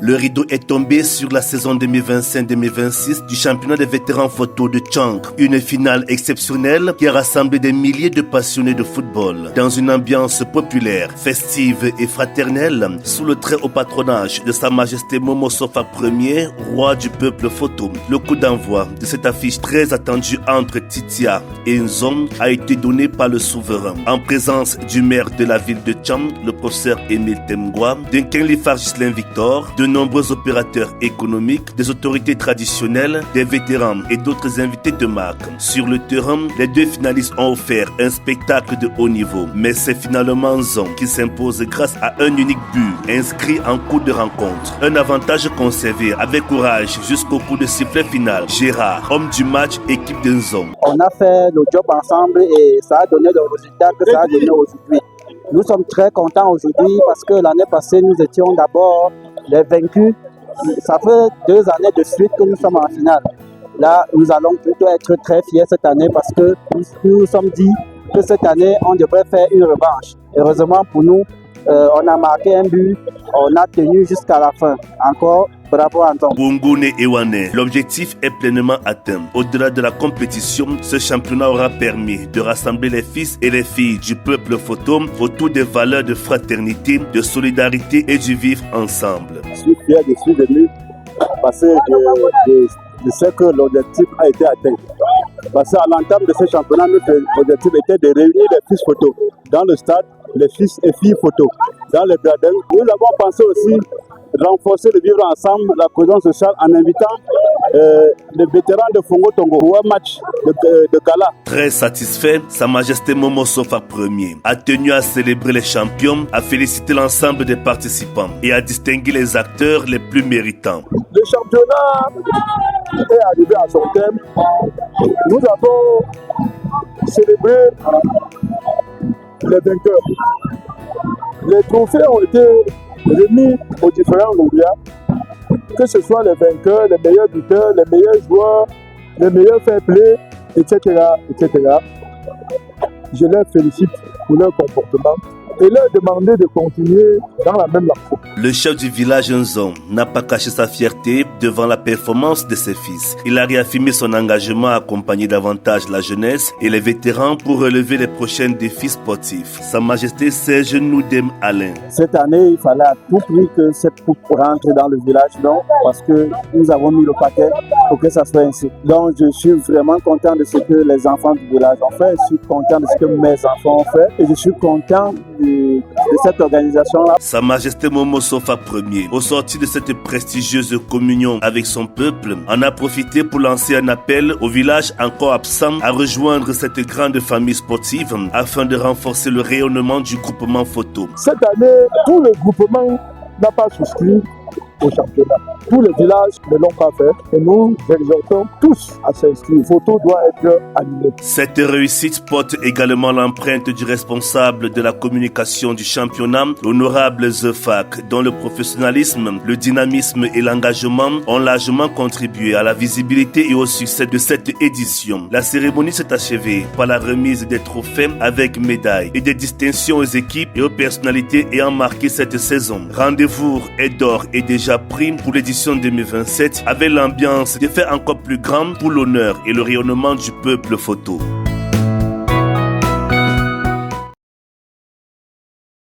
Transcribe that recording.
Le rideau est tombé sur la saison 2025-2026 du championnat des vétérans photo de Tchang. Une finale exceptionnelle qui a rassemblé des milliers de passionnés de football dans une ambiance populaire, festive et fraternelle sous le très haut patronage de Sa Majesté Momo Sofa Ier, roi du peuple photo. Le coup d'envoi de cette affiche très attendue entre Titia et Nzong a été donné par le souverain en présence du maire de la ville de Tchang, le professeur Émile Temgwa, d'un Kenlifar Ghislain Victor, de nombreux opérateurs économiques, des autorités traditionnelles, des vétérans et d'autres invités de marque. Sur le terrain, les deux finalistes ont offert un spectacle de haut niveau, mais c'est finalement Nzong qui s'impose grâce à un unique but inscrit en cours de rencontre. Un avantage conservé avec courage jusqu'au coup de sifflet final. Gérard, homme du match, équipe de Nzong. On a fait le job ensemble et ça a donné le résultat que ça a donné aujourd'hui. Nous sommes très contents aujourd'hui parce que l'année passée, nous étions d'abord les vaincus. Ça fait 2 années de suite que nous sommes en finale. Là, nous allons plutôt être très fiers cette année parce que nous nous sommes dit que cette année, on devrait faire une revanche. Heureusement pour nous, on a marqué un but, on a tenu jusqu'à la fin. Encore, bravo Anton. Bungune Ewane, l'objectif est pleinement atteint. Au-delà de la compétition, ce championnat aura permis de rassembler les fils et les filles du peuple photo autour des valeurs de fraternité, de solidarité et du vivre ensemble. Je suis fier de suis venu parce que je sais que l'objectif a été atteint. Parce qu'à l'entame de ce championnat, notre objectif était de réunir les fils photo dans le stade, les fils et filles photo dans les gradins. Nous avons pensé aussi renforcer le vivre ensemble, la cohésion sociale en invitant les vétérans de Fongo Tongo pour un match de gala. Très satisfait, Sa Majesté Momo Sofa Ier a tenu à célébrer les champions, à féliciter l'ensemble des participants et à distinguer les acteurs les plus méritants. Le championnat est arrivé à son terme. Nous avons célébré les vainqueurs. Les trophées ont été remis aux différents lauréats, que ce soit les vainqueurs, les meilleurs buteurs, les meilleurs joueurs, les meilleurs fair play, etc., etc. Je les félicite pour leur comportement et leur demander de continuer dans la même lancée. Le chef du village Nzong n'a pas caché sa fierté devant la performance de ses fils. Il a réaffirmé son engagement à accompagner davantage la jeunesse et les vétérans pour relever les prochains défis sportifs. Sa Majesté Serge Noudem Alain. Cette année, il fallait à tout prix que cette coupe rentre dans le village, donc, parce que nous avons mis le paquet pour que ça soit ainsi. Donc, je suis vraiment content de ce que les enfants du village ont fait. Je suis content de ce que mes enfants ont fait et je suis content de cette organisation-là. Sa Majesté Momo Sofa Ier, au sortir de cette prestigieuse communion avec son peuple, en a profité pour lancer un appel au village encore absent à rejoindre cette grande famille sportive afin de renforcer le rayonnement du groupement photo. Cette année, tout le groupement n'a pas souscrit au championnat. Tous les villages ne l'ont pas fait et nous exhortons tous à s'inscrire. Photo doit être animée. Cette réussite porte également l'empreinte du responsable de la communication du championnat, l'honorable Zefak, dont le professionnalisme, le dynamisme et l'engagement ont largement contribué à la visibilité et au succès de cette édition. La cérémonie s'est achevée par la remise des trophées avec médailles et des distinctions aux équipes et aux personnalités ayant marqué cette saison. Rendez-vous est d'or et déjà pris pour l'édition 2027 avec l'ambiance de faire encore plus grande pour l'honneur et le rayonnement du peuple photo.